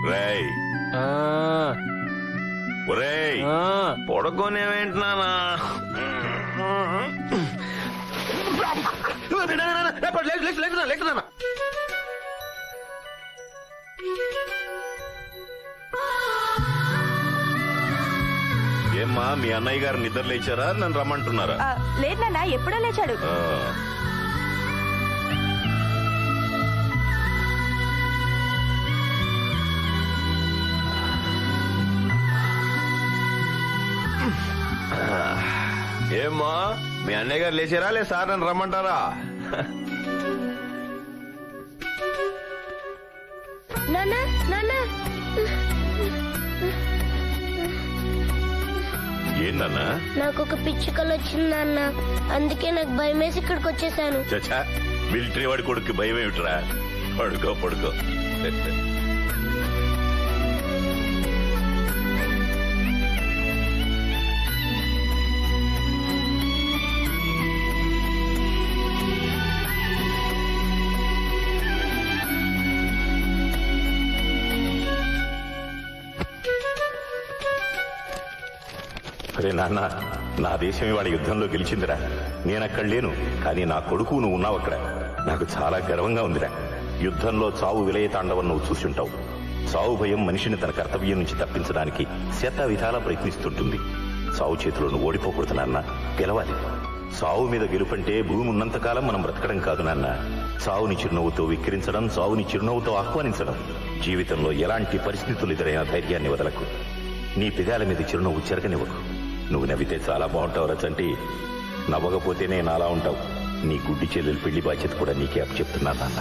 రేయ్ ఒరేయ్ పొడగొనేవేంటున్నానా? ఏమ్మా మీ అన్నయ్య గారు నిద్ర లేచారా? నన్ను రమ్మంటున్నారా? లేదు నాన్న, ఎప్పుడో లేచాడు. ఏమ్మా మీ అన్నయ్య గారు లేచారా? లే సార్ నన్ను రమ్మంటారా? ఏందన్నా? నాకు ఒక పిచ్చి కళ వచ్చిందన్న, అందుకే నాకు భయం వేసి ఇక్కడికి వచ్చేసాను. చచ్చా, మిలిటరీ వాడి కొడుకు భయం ఏమిట్రా? పడుకో పడుకో. అరే నాన్న, నా దేశం ఇవాళ యుద్ధంలో గెలిచిందిరా. నేనక్కడ లేను, కానీ నా కొడుకు నువ్వు ఉన్నావు అక్కడ. నాకు చాలా గర్వంగా ఉందిరా. యుద్ధంలో చావు విలయ తాండవం నువ్వు చూసుంటావు. చావు భయం మనిషిని తన కర్తవ్యం నుంచి తప్పించడానికి శత విధాలా ప్రయత్నిస్తుంటుంది. చావు చేతిలో నువ్వు ఓడిపోకూడదు నాన్న, గెలవాలి. చావు మీద గెలుపంటే భూమి ఉన్నంతకాలం మనం బ్రతకడం కాదు నాన్న. చావుని చిరునవ్వుతో విక్కిరించడం, చావుని చిరునవ్వుతో ఆహ్వానించడం. జీవితంలో ఎలాంటి పరిస్థితులు ఎదురైనా ధైర్యాన్ని వదలకు. నీ పెదాల మీద చిరునవ్వు చెరగనివ్వకు. నువ్వు నవ్వితే చాలా బాగుంటావు రచంటి. నవ్వకపోతేనే నాలా ఉంటావు. నీ గుడ్డి చెల్లెలు పెళ్లి బాధ్యత కూడా నీకే అప్పచెప్తున్నాను నాన్న.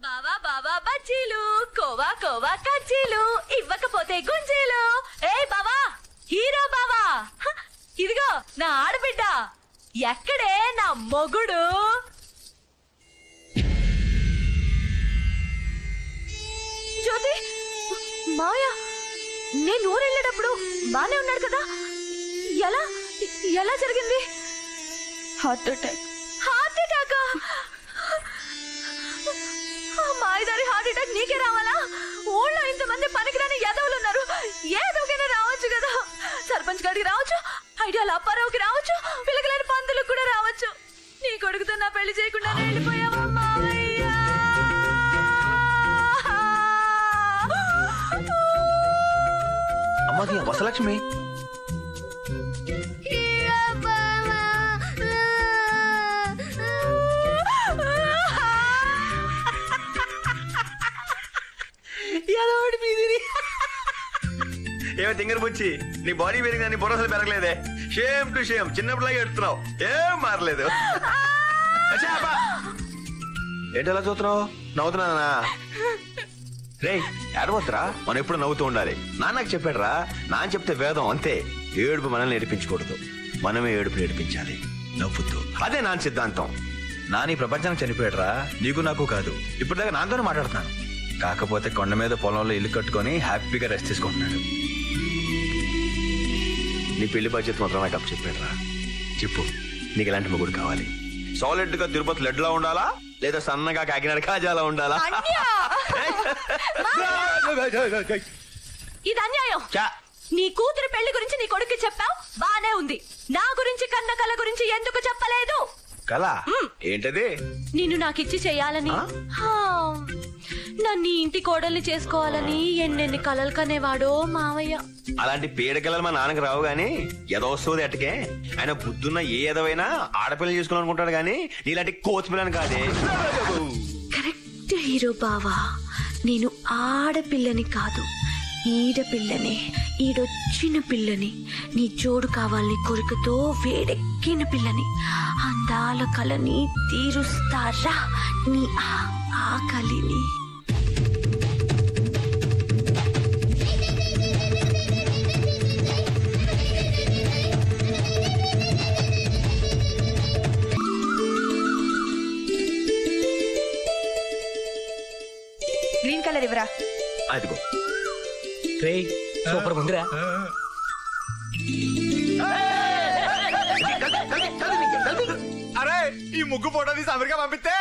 బావా బావా బజ్జీలు, కోవా కోవా కజ్జీలు, ఇవ్వకపోతే గుంజీలు. ఏ బావా, హీరో బావా, ఇదిగో నా ఆడబిడ్డ. ఎక్కడే నా మొగుడు? జ్యోతి, మావయ్య నేను ఊరెళ్ళేటప్పుడు బానే ఉన్నాడు కదా? ఎలా ఎలా జరిగింది? Heart attack. హార్ట్ అటాకా? మాయదారి హార్ట్ అటాక్ నీకే రావాలా? ఊళ్ళో ఇంతమంది పనికిరాని ఎదవులు ఉన్నారు. ఏదోకైనా రావచ్చు కదా. సర్పంచ్ గారికి రావచ్చు, ఐడియాల అప్పారావుకి రావచ్చు, పిల్లకలేని పందులకు కూడా రావచ్చు. నీ కొడుకుతో నా పెళ్లి చేయకుండా వెళ్ళిపోయావా మావయ్య? అమ్మది వసలక్ష్మి. ఏమో తింగర బుచ్చి, నీ బాడీ పెరిగినా నీ బుర్ర అసలు పెరగలేదే. షేమ్ టు షేమ్, చిన్నప్పుడులాగా ఎడుతున్నావు, ఏం మారలేదు. ఏంటి ఎలా చూస్తున్నావు? నవ్వుతున్నానా? రే ఏడవద్దురా, మనం ఎప్పుడు నవ్వుతూ ఉండాలి. నాన్నకు చెప్పాడురా, నాన్న చెప్తే వేదం అంతే. ఏడుపు మనల్ని ఏడిపించకూడదు, మనమే ఏడుపు ఏడిపించాలి నవ్వుతూ. అదే నాన్న సిద్ధాంతం. నాని ప్రపంచానికి చనిపోయాడురా, నీకు నాకు కాదు. ఇప్పుడు దాకా నాతోనే మాట్లాడుతున్నాను. కాకపోతే కొండ మీద పొలంలో ఇల్లు కట్టుకొని హ్యాపీగా రెస్ట్ తీసుకుంటున్నాడు. నీ పెళ్లి బాధ్యత మాత్రం నాకు అప్పు చెప్పాడురా. చెప్పు, నీకు ఎలాంటి మొగుడు కావాలి? సాలిడ్ గా తిరుపతి లడ్డులా ఉండాలా, లేదా సన్నగా కాకినాడ కాజాలా ఉండాలా? ఇది అన్యాయం. నీ కూతురు పెళ్లి గురించి నీ కొడుకు చెప్పావు, బానే ఉంది. నా గురించి కన్న కళ గురించి ఎందుకు చెప్పలేదు? కళ ఏంటది? నిన్ను నాకిచ్చి చెయ్యాలని, నన్ను ఇంటి కోడల్ని చేసుకోవాలని ఎన్నెన్ని కలలు కనేవాడో మావయ్య. అలాంటి పీడకలలు మా నాన్నకి రావు గాని ఎదవస్తుంది అట్టకే. ఆయన బుద్ధున్న ఏ ఎదవైనా ఆడపిల్లని చేసుకోవాలనుకుంటాడు గాని నీలాంటి కోతి పిల్లని కాదే. కరెక్ట్ హీరో బావా, నేను ఆడపిల్లని కాదు, ఈడపిల్లని, ఈడొచ్చిన పిల్లని, నీ జోడు కావాలని కోరికతో వేడెక్కిన పిల్లని. అందాల కలని తీరుస్తారా నీ ఆకలిని. గ్రీన్ కలర్ ఇవ్వరా. అదిగో సూపర్ ఉందిరా. ఈ ముగ్గు ఫోటో తీసి అమెరికా పంపిస్తే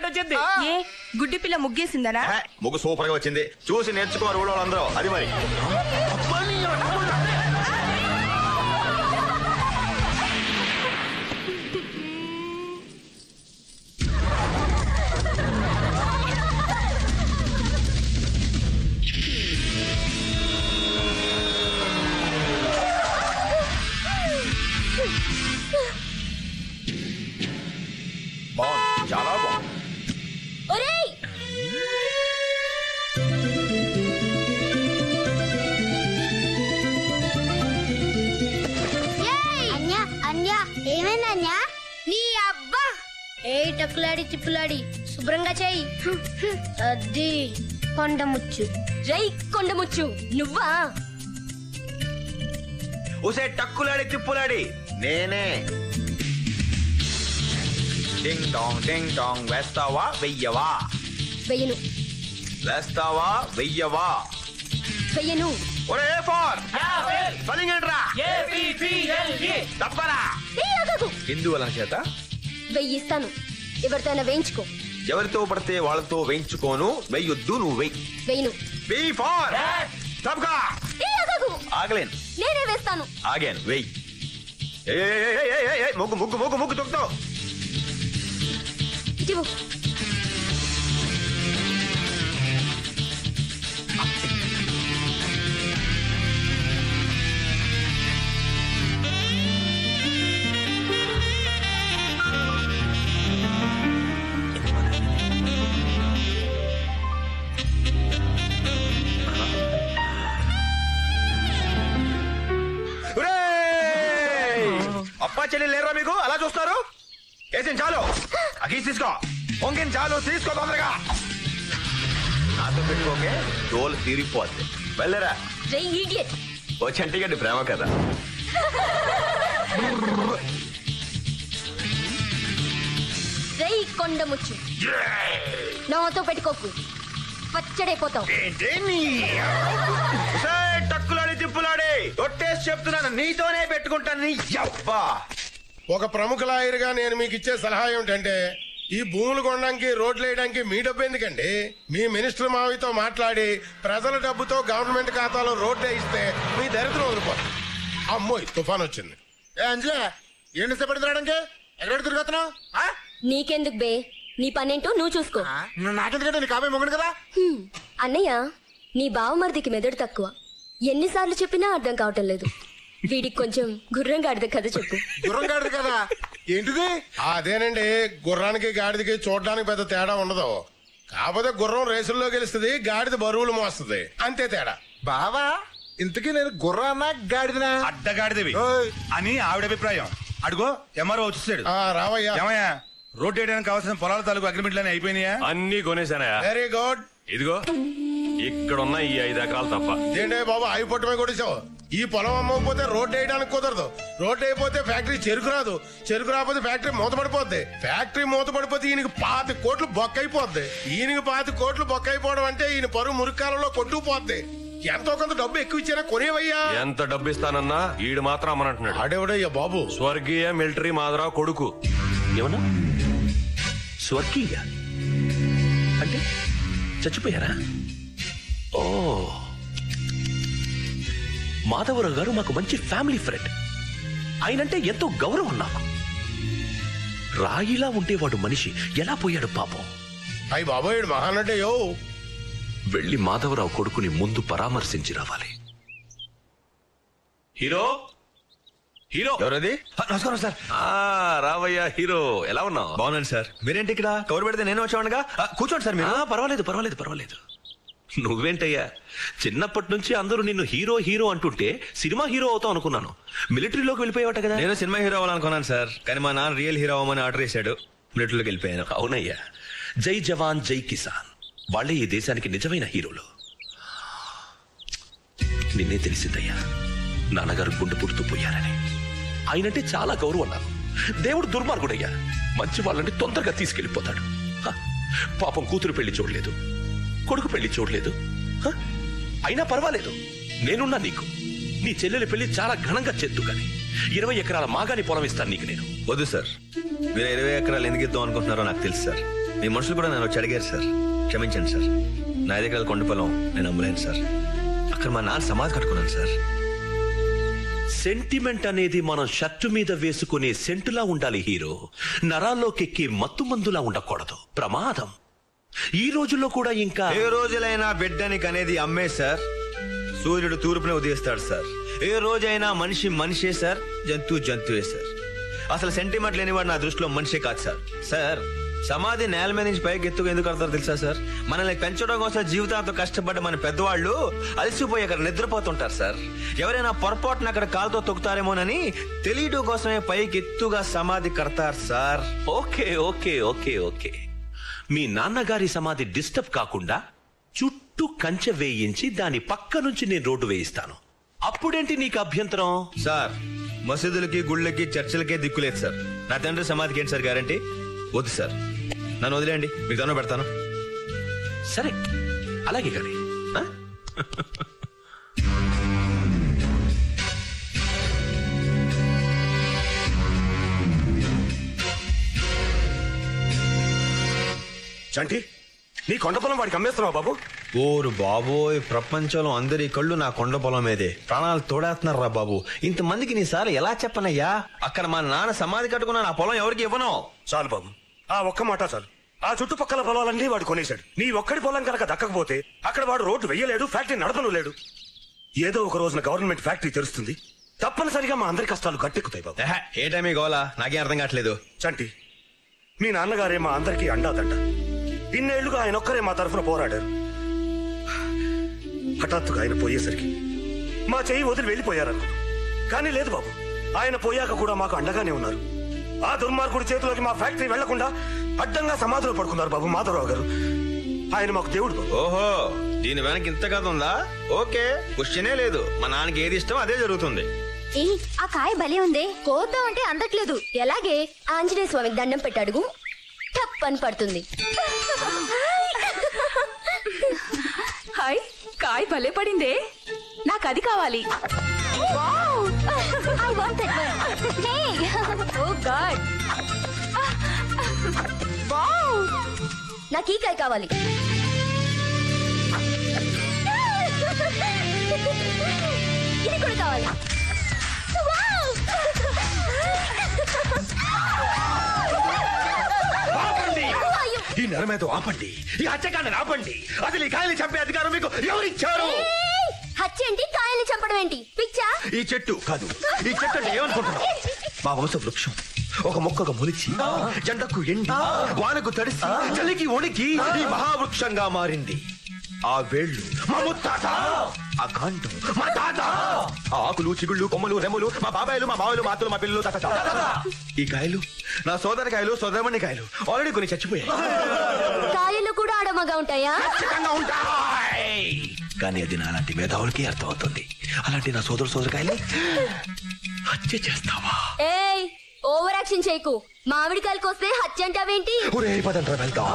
వచ్చింది. ఏ గుడ్డి పిల్ల ముగ్గేసిందనా? ముగ్గు సూపర్ గా వచ్చింది, చూసి నేర్చుకోరు ఊళ్ళో అందరూ. అది మరి బాగుంది, చాలా బాగుంది. ఒరేయ్ అన్యా అన్యా ఏమైంది అన్యా? నీ అబ్బా ఏ టక్కులాడి తిప్పులాడి శుభ్రంగా చెయ్యి. అది కొండముచ్చు. రై కొండముచ్చు నువ్వా? ఉసే టక్కులాడి తిప్పులాడి నేనే. డింగ్ డాంగ్ వేస్తావా వెయ్యవా? వెయ్యను. వేస్తావా వెయ్యవా? వెయ్యను. ఒరే ఫార్ స్పెల్లింగ్ ఏంట్రా? తప్పరా? ఎందువలన చేత? వెయ్యిస్తాను, ఎవరితోనైనా వేయించుకో. ఎవరితో పడితే వాళ్ళతో వేయించుకోను. వెయ్యొద్దు, నువ్వు వెయ్యి. వెయ్యను. బి ఫార్ తప్పగా. ఆగలేను, నేనే వేస్తాను. ఆగాను, వెయ్యి. ముగ్గు ముగ్గు ముగ్గు ముగ్గు తొక్కుతావు. ఇదిగో. అప్పా చెల్లి లేరా మీకు? అలా చూస్తారు? వేసిన చాలు, అగీసి తీసుకో. పొంగిన చాలు, తీసుకో తొందరగా. నాతో పెట్టుకోకే, డోలు తీరిపోద్ది. వెళ్ళరా. రై ఇడియట్. ఓ చంటిగడ్డి ప్రేమ కదా. రై కొండముచ్చు నాతో పెట్టుకోకు, పచ్చడైపోతావు. టక్కులాడి తిప్పులాడి ఒట్టేసి చెప్తున్నాను, నీతోనే పెట్టుకుంటాను. నీ అబ్బా. ఒక ప్రముఖ లాయర్గా నేను మీకు ఇచ్చే సలహా ఏమిటంటే, ఈ భూములు కొనడానికి రోడ్లు వేయడానికి మీ డబ్బు ఎందుకండి? మీ మినిస్టర్ మావితో మాట్లాడి ప్రజల డబ్బుతో గవర్నమెంట్ ఖాతాలో రోడ్లు వేయిస్తే మీ దరిద్రం వదిలిపోతుంది. అమ్మోయ్ తుఫాన్ వచ్చింది. ఏంటి సేపడుతున్నాడానికి ఎక్కడ తిరుగుతున్నావు? నీకెందుకు బే, నీ పనేంటో నువ్వు చూసుకో. నాకెందుకంటే నీ కాబోయే మొగను కదా. అన్నయ్య, నీ బావమరిదికి మెదడు తక్కువ. ఎన్నిసార్లు చెప్పినా అర్థం కావటం లేదు. వీడికి కొంచెం గుర్రంగాడిద కథ చెప్పు. గుర్రంగాడిది కదా ఏంటిది? అదేనండి, గుర్రానికి గాడిదకి చూడడానికి పెద్ద తేడా ఉండదు. కాకపోతే గుర్రం రేసుల్లో గెలుస్తుంది, గాడిద బరువులు మోస్తుంది, అంతే తేడా. బావా ఇంతకీ నేను గుర్రానా గాడిదనా? అడ్డగాడిదవి అని ఆవిడ అభిప్రాయం. అడుగో ఎంఆర్ఓ వచ్చేసాడు. రావయ్యా. ఏమయ్యా, రోడ్ వేయడానికి కావాల్సిన పొలాల తాలూకు అగ్రిమెంట్లు అయిపోయినాయా? అన్ని కొనేసానయా. Very good. ఇదిగో ఇక్కడున్న ఈ 5 ఎకరాలు తప్ప. ఏంటే బాబు అయిపోవటమే కొట్టేశావు. ఈ పొలం అమ్మకపోతే రోడ్డు వేయడానికి కుదరదు. రోడ్డు అయిపోతే ఫ్యాక్టరీ చెరుకు రాదు. చెరుకు రాకపోతే ఫ్యాక్టరీ మూతపడిపోద్ది. ఫ్యాక్టరీ మూతపడిపోతే ఈయనకి 5 కోట్లు బొక్కైపోద్ది. ఈయనకి 5 కోట్లు బొక్కైపోవడం అంటే ఈయన పరువు మురికాలంలో కొట్టుకుపోద్ది. ఎంతో కొంత డబ్బు ఎక్కువ ఇచ్చారా కొనేవయ్యా. ఎంత డబ్బు ఇస్తానన్నా ఈడు మాత్రం అమ్మనంటున్నాడు. ఆడేవిడయ్యా బాబు? స్వర్గీయ మిలిటరీ మాధవరావు కొడుకు. ఏమన్నా స్వర్గీయ అంటే చచ్చిపోయారా? ఓ, మాధవరావు గారు మాకు మంచి ఫ్యామిలీ ఫ్రెండ్. ఆయనంటే ఎంతో గౌరవం నాకు. రాయిలా ఉండేవాడు మనిషి ఎలా పోయాడు పాపం. అయ్యి బాబోయ్ మహానటయో. వెళ్ళి మాధవరావు కొడుకుని ముందు పరామర్శించి రావాలి. Hero, hero. ఎవరది? నమస్కారం సార్. రావయ్యా హీరో, ఎలా ఉన్నావు? బాగున్నాను సార్. మీరేంటి ఇక్కడ? కవర్ పెడితే నేను వచ్చానుగా. కూర్చోండి సార్ మీరు. పర్వాలేదు పర్వాలేదు పర్వాలేదు. నువ్వేంటయ్యా, చిన్నప్పటి నుంచి అందరూ నిన్ను హీరో హీరో అంటుంటే సినిమా హీరో అవుతావు అనుకున్నాను. మిలిటరీలోకి వెళ్ళిపోయావట కదా? నేను సినిమా హీరో అవ్వాలనుకున్నాను సార్, కానీ మా నాన్న రియల్ హీరో అవ్వమని ఆర్డర్ చేశాడు. మిలిటరీలోకి వెళ్ళిపోయాను. అవునయ్యా, జై జవాన్ జై కిసాన్ వాళ్ళే ఈ దేశానికి నిజమైన హీరోలు. నిన్నే తెలిసిందయ్యా నాన్నగారు గుండె పుడుతూ పోయారని. ఆయనంటే చాలా గౌరవం నాకు. దేవుడు దుర్మార్గుడయ్యా, మంచి వాళ్ళని తొందరగా తీసుకెళ్లిపోతాడు. పాపం కూతురు పెళ్లి చూడలేదు, కొడుకు పెళ్లి చూడలేదు. అయినా పర్వాలేదు, నేనున్నా నీకు. నీ చెల్లెలి పెళ్లి చాలా ఘనంగా చేద్దు కానీ 20 ఎకరాల మాగాని పొలం ఇస్తాను నీకు నేను. వద్దు సార్, మీరు 20 ఎకరాలు ఎందుకు ఇద్దాం అనుకుంటున్నారో నాకు తెలుసు సార్. మీ మనుషులు కూడా నన్ను వచ్చి అడిగారు సార్. క్షమించండి సార్. నా 5 ఎకరాల కొండ పొలం నేను అమ్మలేను సార్. అక్కడ మా నాన్న సమాధి కట్టుకున్నాను సార్. సెంటిమెంట్ అనేది మనం షర్టు మీద వేసుకునే సెంటులా ఉండాలి హీరో. నరాల్లోకెక్కి మత్తు మందులా ఉండకూడదు, ప్రమాదం. ఈ రోజుల్లో కూడా ఇంకా ఏ రోజులైనా బిడ్డని కనేది అమ్మే సార్. సూర్యుడు తూర్పునే ఉదయిస్తాడు సార్. ఏ రోజైనా మనిషి మనిషే సార్, జంతువు జంతువే సార్. అసలు సెంటిమెంట్ లేనివాడు నా దృష్టిలో మనిషే కాదు సార్. సార్, సమాధి నేల మీద నుంచి పైకి ఎత్తుకు ఎందుకు కడతారో తెలుసా సార్? మనల్ని పెంచడం కోసం జీవితాంతో కష్టపడ్డ మన పెద్దవాళ్ళు అలసిపోయి అక్కడ నిద్రపోతుంటారు సార్. ఎవరైనా పొరపాటున అక్కడ కాలుతో తొక్కుతారేమోనని తెలియడం కోసమే పైకి ఎత్తుగా సమాధి కడతారు sir. Okay okay okay okay. మీ నాన్నగారి సమాధి డిస్టర్బ్ కాకుండా చుట్టూ కంచె వేయించి దాని పక్క నుంచి నేను రోడ్డు వేయిస్తాను. అప్పుడేంటి నీకు అభ్యంతరం? సార్, మసీదులకి గుళ్ళకి చర్చిలకే దిక్కులేదు సార్. నా తండ్రి సమాధికి ఏంటి సార్ గ్యారంటీ? వద్దు సార్, నన్ను వదిలేండి, మీకు దండం పెడతాను. సరే, అలాగే కానీ. చంటి, నీ కొండ పొలం వాడికి అమ్మేస్తున్నావు బాబు? ఓరు బాబోయ్, ప్రపంచంలో అందరి కళ్ళు నా కొండ పొలం మీదే. ప్రాణాలు తోడేస్తున్నారు రా బాబు. ఇంతమందికి నీసార్లు ఎలా చెప్పనయ్యా? అక్కడ మా నాన్న సమాధి కట్టుకున్న నా పొలం ఎవరికి ఇవ్వను. చాలు బాబు, ఆ ఒక్క మాట చాలు. ఆ చుట్టుపక్కల పొలాలన్నీ వాడు కొనేశాడు. నీ ఒక్కడి పొలం కనుక దక్కకపోతే అక్కడ వాడు రోడ్డు వెయ్యలేడు, ఫ్యాక్టరీ నడపను లేడు. ఏదో ఒక రోజున గవర్నమెంట్ ఫ్యాక్టరీ తెరుస్తుంది. తప్పనిసరిగా మా అందరి కష్టాలు గట్టెక్కుతాయి బాబు. ఏటా మీ గోలా? నాకేం అర్థం కావట్లేదు. చంటి, మీ నాన్నగారే మా అందరికీ అండాదంట. ఇన్నేళ్లుగా ఆయన ఒక్కరే మా తరఫున పోరాడారు. హఠాత్తుగా ఆయన పోయేసరికి మా చెయ్యి వదిలి వెళ్ళిపోయారనుకున్నాం. కానీ లేదు బాబు, ఆయన పోయాక కూడా మాకు అండగానే ఉన్నారు. ఆ దుర్మార్గుడి చేతిలోకి మా ఫ్యాక్టరీ వెళ్లకుండా అడ్డంగా సమాధిలో పడుకున్నారు బాబు మాధవరావు గారు. ఆయన మాకు దేవుడు బాబు. ఓహో, దీని వెనక ఇంత కథ ఉందా? ఓకే, క్వశ్చనే లేదు. మా నాన్నకి ఏది ఇష్టం అదే జరుగుతుంది. ఆ కాయ భలే ఉందే, కోద్దాం అంటే అందట్లేదు. ఎలాగే ఆంజనేయ స్వామికి దండం పెట్టాడుగు, టప్ అని పడుతుంది. హాయ్, కాయ భలే పడిందే, నాకు అది కావాలి. I want that one. Hey! Oh God! Wow! నాకు ఈ కాయ కావాలి. ఇది కూడా కావాలి. ఈ నరమేతో ఆపండి, ఈ హత్యకాండని ఆపండి. అసలు ఈ కాయలు చంపే అధికారం మీకు ఎవరిచ్చారు? హత్య ఏంటి, కాయల్ని చంపడం ఏంటి? పిచ్చా? ఈ చెట్టు కాదు, ఈ చెట్టు అంటే ఏమనుకుంటున్నావు? మా వంశ వృక్షం ఒక మొక్కగా మొలిచి జెండకు ఎండి వానకు తడిసి చలికి వణికి ఈ మహావృక్షంగా మారింది. ఆ వేళ్ళు మా ముత్తాత, ఆ కాండం మా తాత, ఆ ఆకులు చిగుళ్ళు కొమ్మలు రెమ్మలు మా బాబాయిలు మా బావులు మా అత్తలు మా పిల్లలు తాత. ఈ కాయలు నా సోదరి కాయలు, సోదరమణి కాయలు. ఆల్రెడీ కొన్ని చచ్చిపోయాయి. కాయలు కూడా ఆడమగా ఉంటాయా? ఖచ్చితంగా ఉంటాయి. కానీ అది నాలాంటి మేధావులకి అర్థమవుతుంది. అలాంటి నా సోదరకాయల్ని హత్య చేస్తావా? ఏయ్, ఓవర్ యాక్షన్ చేయకు. మామిడికాయలకు వస్తే హత్య అంటావేంటి? ఒరే పదంతా వెళ్తాం,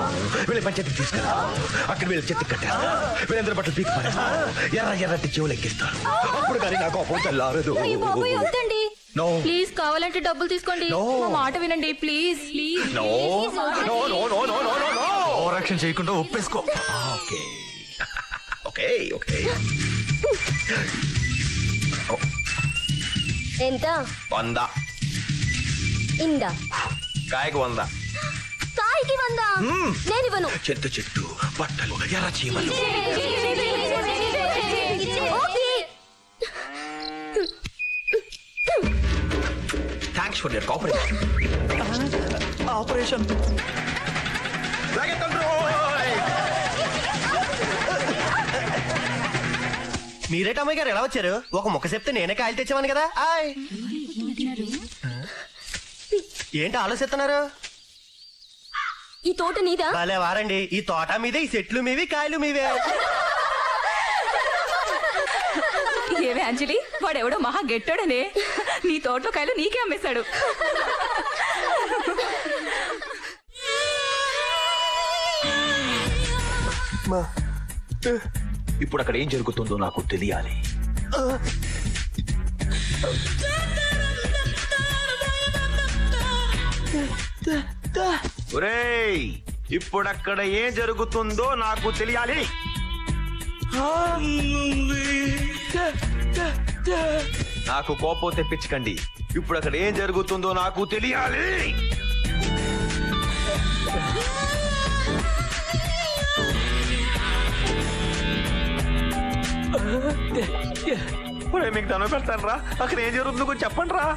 వీళ్ళ పంచాయతీకి తీసుకెళ్తాం. అక్కడ వీళ్ళ చెత్త కట్టారు, వీళ్ళందరూ బట్టలు పీకి పడేస్తారు, ఎర్ర ఎర్రటి చెవులు ఎక్కిస్తారు. అప్పుడు కానీ నాకు కోపం చల్లారదు. వద్దండి, ప్లీజ్, కావాలంటే డబ్బులు తీసుకోండి. మా మాట వినండి ప్లీజ్. ప్లీజ్ ఓవర్ యాక్షన్ చేయకుండా ఒప్పేసుకో. Okay okay okay. ఎంత? 100. ఇందా, కాయకు 100. కాయకి 100. నేను ఇవ్వను. చెట్టు చెట్టు బట్టలు ఎర్ర చీమలు. Okay. Thanks for your cooperation. Operation మీరేటమ్మాయి గారు ఎలా వచ్చారు? ఒక మొక్క చెప్తే నేనే కాయలు తెచ్చామని కదా. ఏంటి ఆలోచిస్తున్నారు? ఈ తోట నీదా? భలే వారండి, ఈ తోట మీదే, ఈ చెట్లు మీవి, కాయలు మీవే. ఏవే అంజలి, వాడెవడో మహా గెట్టాడనే నీ తోటలో కాయలు నీకే అమ్మేశాడు. ఇప్పుడు అక్కడ ఏం జరుగుతుందో నాకు తెలియాలి. ఒరేయ్ ఇప్పుడక్కడ ఏం జరుగుతుందో నాకు తెలియాలి. నాకు కోపం తెప్పించకండి. ఇప్పుడు అక్కడ ఏం జరుగుతుందో నాకు తెలియాలి. మీకు దండం పెడతాను రా. అక్కడ ఏం జరుగుతుందో కొంచెం చెప్పండి రా.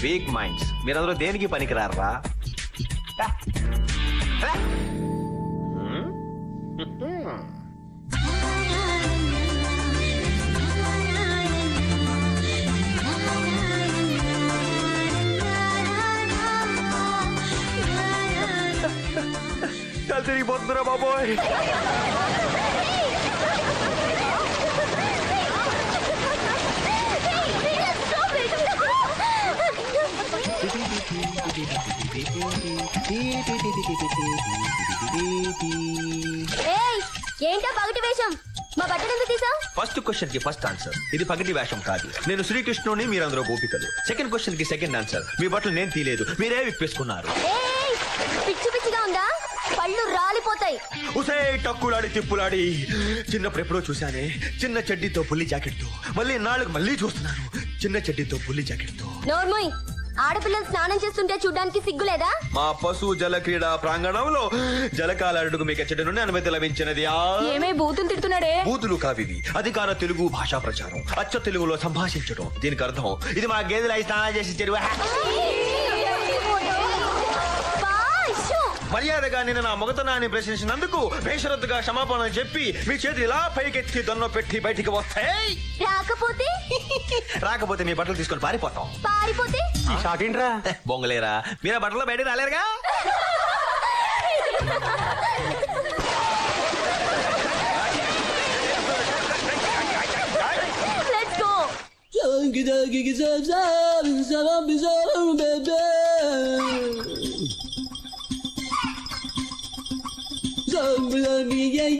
వీక్ మైండ్స్ మీరందరూ దేనికి పనికిరారా? తిరిగిపోతుందిరా బాబోయ్. ఏంటో పగటి వేషం, మా బట్టలు ఎందుకు తీసావు? ఫస్ట్ క్వశ్చన్ కి ఫస్ట్ ఆన్సర్, ఇది పగటి వేషం కాదు. నేను శ్రీకృష్ణుని, మీరందరూ గోపికలు. సెకండ్ క్వశ్చన్ కి సెకండ్ ఆన్సర్, మీ బట్టలు నేను తీయలేదు, మీరే విప్పేసుకున్నారు. పిచ్చి పిచ్చిగా ఉందా? పళ్ళు రాలిపోతాయి. ఉసే టక్కులాడి తిప్పులాడి చిన్నప్పుడు ఎప్పుడో చూశానే, చిన్న చెడ్డీతో పుల్లి జాకెట్ తో. మళ్ళీ నాలుగు మళ్ళీ చూస్తున్నాను, చిన్న చెడ్డీతో పుల్లి జాకెట్ తో. నోర్మోయ్, ఆడపిల్లలు స్నానం చేస్తుంటే చూడ్డానికి సిగ్గులేదా? మా పశు జల క్రీడా ప్రాంగణంలో జలకాలడుగు మీకు చెడ్డ నుండి అనుమతి లభించినది. ఏమే బూతులు తిడుతున్నాడే? బూతులు కావివి, అధికార తెలుగు భాషా ప్రచారం, అచ్చ తెలుగులో సంభాషించడం. దీనికి అర్థం ఇది మా గేదెలు అయి స్నానం చేసి చెరువు. మర్యాదగా నేను నా మొగతనాన్ని ప్రశ్నించినందుకు బేషరత్తుగా క్షమాపణ చెప్పి మీ చేతులు ఇలా పైకెత్తి దొన్న పెట్టి బయటికి వస్తాయి. రాకపోతే మీ బట్టలు తీసుకొని పారిపోతాం. పారిపోతే షార్ట్ ఏంట్రా? బొంగలేరా, మీరే బట్టలు బయట రాలేరుగా. Let's go.